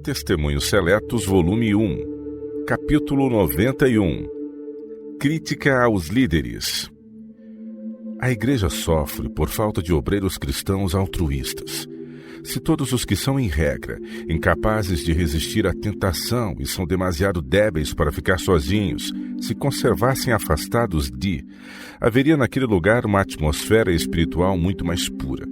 Testemunhos Seletos, volume 1, capítulo 91. Crítica aos líderes. A igreja sofre por falta de obreiros cristãos altruístas. Se todos os que são, em regra, incapazes de resistir à tentação e são demasiado débeis para ficar sozinhos, se conservassem afastados haveria naquele lugar uma atmosfera espiritual muito mais pura.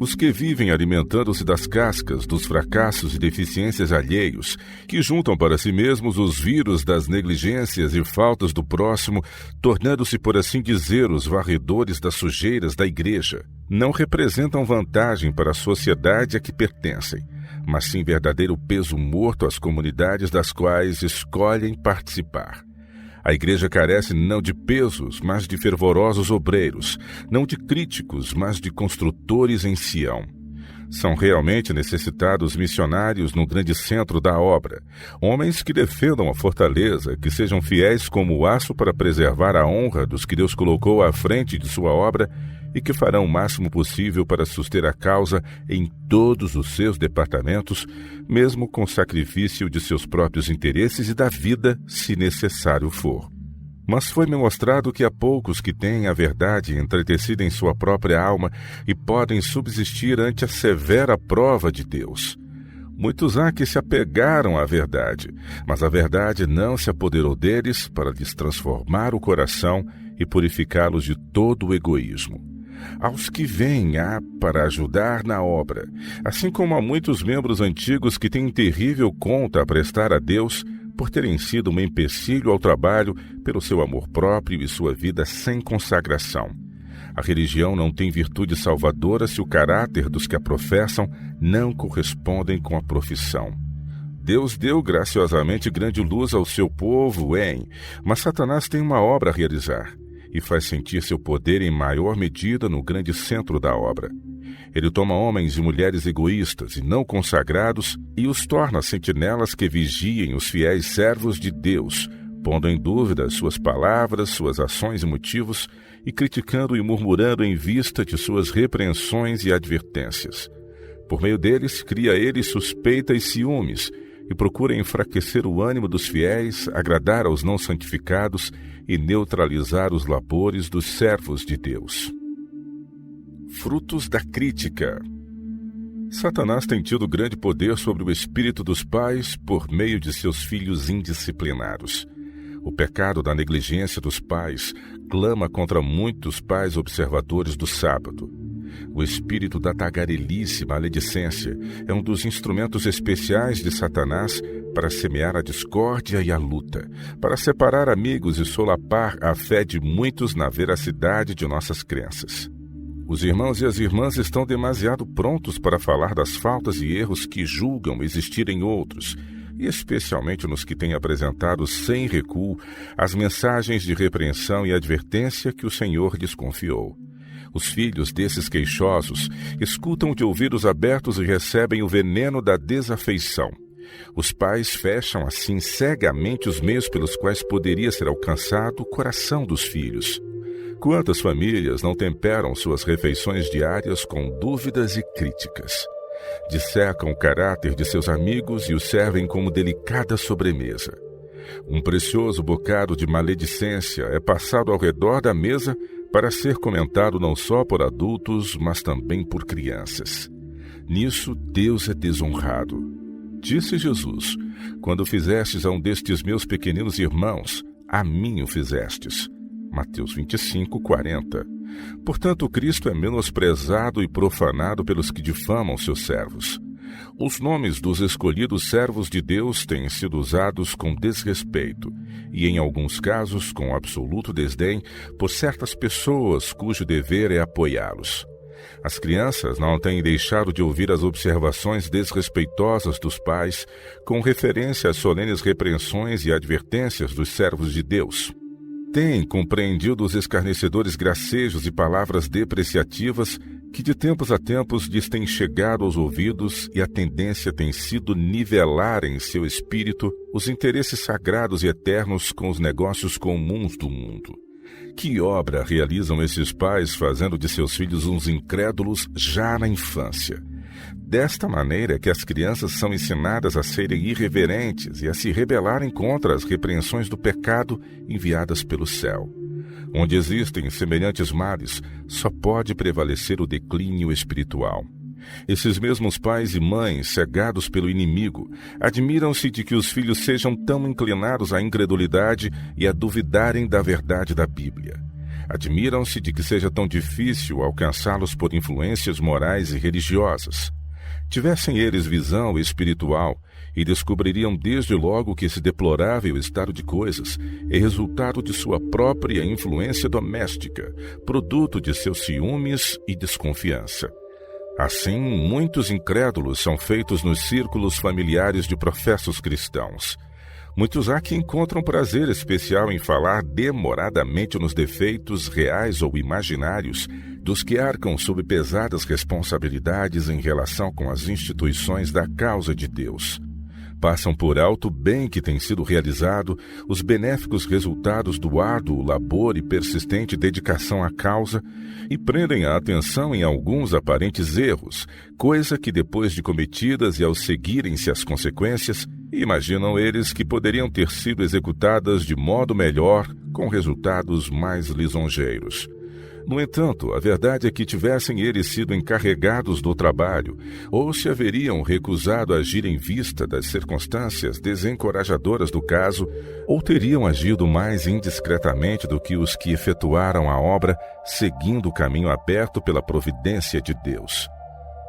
Os que vivem alimentando-se das cascas, dos fracassos e deficiências alheios, que juntam para si mesmos os vírus das negligências e faltas do próximo, tornando-se, por assim dizer, os varredores das sujeiras da igreja, não representam vantagem para a sociedade a que pertencem, mas sim verdadeiro peso morto às comunidades das quais escolhem participar. A igreja carece não de pesos, mas de fervorosos obreiros, não de críticos, mas de construtores em Sião. São realmente necessitados missionários no grande centro da obra, homens que defendam a fortaleza, que sejam fiéis como o aço para preservar a honra dos que Deus colocou à frente de sua obra e que farão o máximo possível para suster a causa em todos os seus departamentos, mesmo com sacrifício de seus próprios interesses e da vida, se necessário for. Mas foi-me mostrado que há poucos que têm a verdade entretecida em sua própria alma e podem subsistir ante a severa prova de Deus. Muitos há que se apegaram à verdade, mas a verdade não se apoderou deles para lhes transformar o coração e purificá-los de todo o egoísmo. Aos que vêm há para ajudar na obra, assim como há muitos membros antigos que têm terrível conta a prestar a Deus por terem sido um empecilho ao trabalho pelo seu amor próprio e sua vida sem consagração. A religião não tem virtude salvadora se o caráter dos que a professam não correspondem com a profissão. Deus deu graciosamente grande luz ao seu povo, mas Satanás tem uma obra a realizar e faz sentir seu poder em maior medida no grande centro da obra. Ele toma homens e mulheres egoístas e não consagrados e os torna sentinelas que vigiem os fiéis servos de Deus, pondo em dúvida suas palavras, suas ações e motivos e criticando e murmurando em vista de suas repreensões e advertências. Por meio deles, cria ele suspeita e ciúmes e procura enfraquecer o ânimo dos fiéis, agradar aos não santificados e neutralizar os labores dos servos de Deus. Frutos da crítica. Satanás tem tido grande poder sobre o espírito dos pais por meio de seus filhos indisciplinados. O pecado da negligência dos pais clama contra muitos pais observadores do sábado. O espírito da tagarelice, maledicência, é um dos instrumentos especiais de Satanás para semear a discórdia e a luta, para separar amigos e solapar a fé de muitos na veracidade de nossas crenças. Os irmãos e as irmãs estão demasiado prontos para falar das faltas e erros que julgam existir em outros, e especialmente nos que têm apresentado sem recuo as mensagens de repreensão e advertência que o Senhor lhes confiou. Os filhos desses queixosos escutam de ouvidos abertos e recebem o veneno da desafeição. Os pais fecham assim cegamente os meios pelos quais poderia ser alcançado o coração dos filhos. Quantas famílias não temperam suas refeições diárias com dúvidas e críticas? Dissecam o caráter de seus amigos e os servem como delicada sobremesa. Um precioso bocado de maledicência é passado ao redor da mesa para ser comentado não só por adultos, mas também por crianças. Nisso, Deus é desonrado. Disse Jesus: quando fizestes a um destes meus pequeninos irmãos, a mim o fizestes. Mateus 25, 40. Portanto, Cristo é menosprezado e profanado pelos que difamam seus servos. Os nomes dos escolhidos servos de Deus têm sido usados com desrespeito e, em alguns casos, com absoluto desdém por certas pessoas cujo dever é apoiá-los. As crianças não têm deixado de ouvir as observações desrespeitosas dos pais com referência às solenes repreensões e advertências dos servos de Deus. Têm compreendido os escarnecedores gracejos e palavras depreciativas que de tempos a tempos lhes têm chegado aos ouvidos e a tendência tem sido nivelar em seu espírito os interesses sagrados e eternos com os negócios comuns do mundo. Que obra realizam esses pais fazendo de seus filhos uns incrédulos já na infância? Desta maneira é que as crianças são ensinadas a serem irreverentes e a se rebelarem contra as repreensões do pecado enviadas pelo céu. Onde existem semelhantes males, só pode prevalecer o declínio espiritual. Esses mesmos pais e mães, cegados pelo inimigo, admiram-se de que os filhos sejam tão inclinados à incredulidade e a duvidarem da verdade da Bíblia. Admiram-se de que seja tão difícil alcançá-los por influências morais e religiosas. Tivessem eles visão espiritual e descobririam desde logo que esse deplorável estado de coisas é resultado de sua própria influência doméstica, produto de seus ciúmes e desconfiança. Assim, muitos incrédulos são feitos nos círculos familiares de professos cristãos. Muitos há que encontram prazer especial em falar demoradamente nos defeitos reais ou imaginários dos que arcam sob pesadas responsabilidades em relação com as instituições da causa de Deus. Passam por alto o bem que tem sido realizado, os benéficos resultados do árduo labor e persistente dedicação à causa, e prendem a atenção em alguns aparentes erros, coisa que depois de cometidas e ao seguirem-se as consequências, imaginam eles que poderiam ter sido executadas de modo melhor, com resultados mais lisonjeiros. No entanto, a verdade é que tivessem eles sido encarregados do trabalho, ou se haveriam recusado agir em vista das circunstâncias desencorajadoras do caso, ou teriam agido mais indiscretamente do que os que efetuaram a obra, seguindo o caminho aberto pela providência de Deus.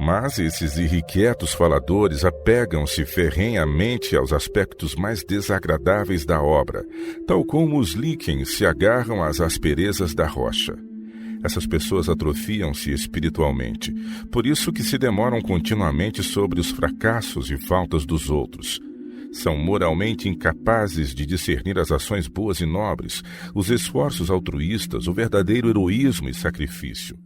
Mas esses irrequietos faladores apegam-se ferrenhamente aos aspectos mais desagradáveis da obra, tal como os líquens se agarram às asperezas da rocha. Essas pessoas atrofiam-se espiritualmente, por isso que se demoram continuamente sobre os fracassos e faltas dos outros. São moralmente incapazes de discernir as ações boas e nobres, os esforços altruístas, o verdadeiro heroísmo e sacrifício.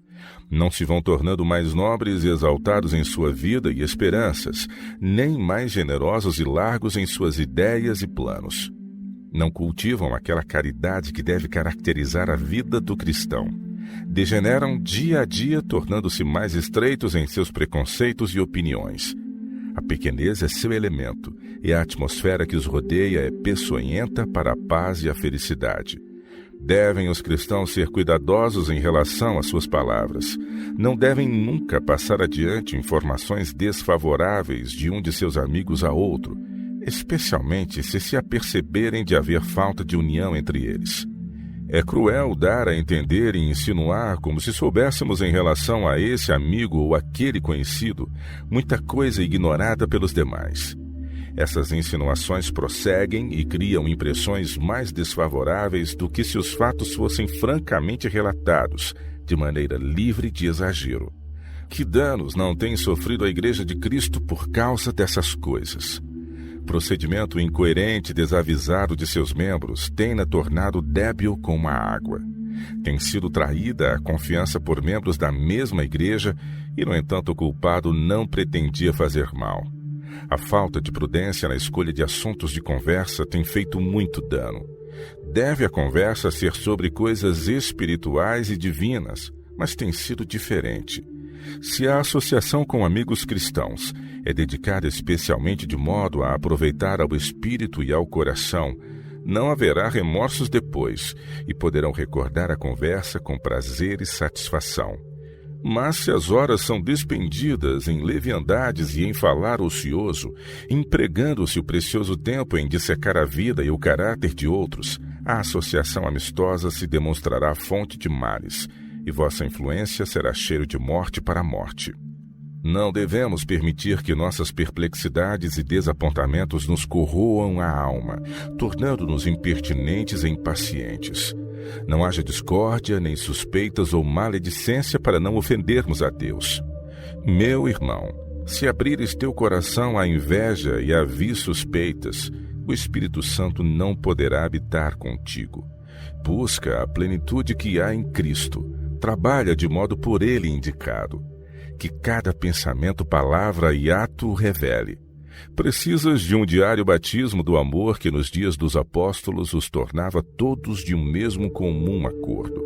Não se vão tornando mais nobres e exaltados em sua vida e esperanças, nem mais generosos e largos em suas ideias e planos. Não cultivam aquela caridade que deve caracterizar a vida do cristão. Degeneram dia a dia, tornando-se mais estreitos em seus preconceitos e opiniões. A pequenez é seu elemento, e a atmosfera que os rodeia é peçonhenta para a paz e a felicidade. Devem os cristãos ser cuidadosos em relação às suas palavras. Não devem nunca passar adiante informações desfavoráveis de um de seus amigos a outro, especialmente se aperceberem de haver falta de união entre eles. É cruel dar a entender e insinuar, como se soubéssemos em relação a esse amigo ou aquele conhecido, muita coisa ignorada pelos demais. Essas insinuações prosseguem e criam impressões mais desfavoráveis do que se os fatos fossem francamente relatados, de maneira livre de exagero. Que danos não tem sofrido a Igreja de Cristo por causa dessas coisas? Procedimento incoerente e desavisado de seus membros tem-na tornado débil como a água. Tem sido traída a confiança por membros da mesma igreja e, no entanto, o culpado não pretendia fazer mal. A falta de prudência na escolha de assuntos de conversa tem feito muito dano. Deve a conversa ser sobre coisas espirituais e divinas, mas tem sido diferente. Se a associação com amigos cristãos é dedicada especialmente de modo a aproveitar ao espírito e ao coração, não haverá remorsos depois e poderão recordar a conversa com prazer e satisfação. Mas se as horas são despendidas em leviandades e em falar ocioso, empregando-se o precioso tempo em dissecar a vida e o caráter de outros, a associação amistosa se demonstrará fonte de males, e vossa influência será cheiro de morte para a morte. Não devemos permitir que nossas perplexidades e desapontamentos nos corroam a alma, tornando-nos impertinentes e impacientes. Não haja discórdia, nem suspeitas ou maledicência para não ofendermos a Deus. Meu irmão, se abrires teu coração à inveja e a vis suspeitas, o Espírito Santo não poderá habitar contigo. Busca a plenitude que há em Cristo. Trabalha de modo por ele indicado. Que cada pensamento, palavra e ato o revele. Precisas de um diário batismo do amor que nos dias dos apóstolos os tornava todos de um mesmo comum acordo.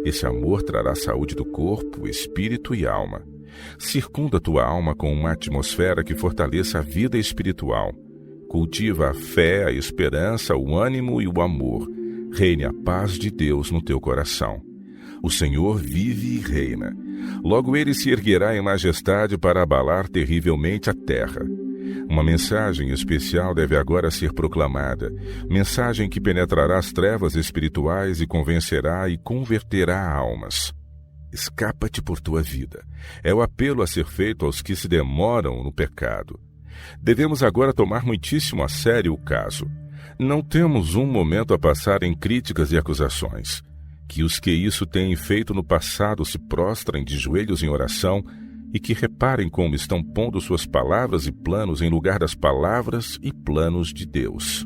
Esse amor trará saúde do corpo, espírito e alma. Circunda tua alma com uma atmosfera que fortaleça a vida espiritual. Cultiva a fé, a esperança, o ânimo e o amor. Reine a paz de Deus no teu coração. O Senhor vive e reina. Logo ele se erguerá em majestade para abalar terrivelmente a terra. Uma mensagem especial deve agora ser proclamada, mensagem que penetrará as trevas espirituais e convencerá e converterá almas. Escapa-te por tua vida. É o apelo a ser feito aos que se demoram no pecado. Devemos agora tomar muitíssimo a sério o caso. Não temos um momento a passar em críticas e acusações. Que os que isso têm feito no passado se prostrem de joelhos em oração e que reparem como estão pondo suas palavras e planos em lugar das palavras e planos de Deus.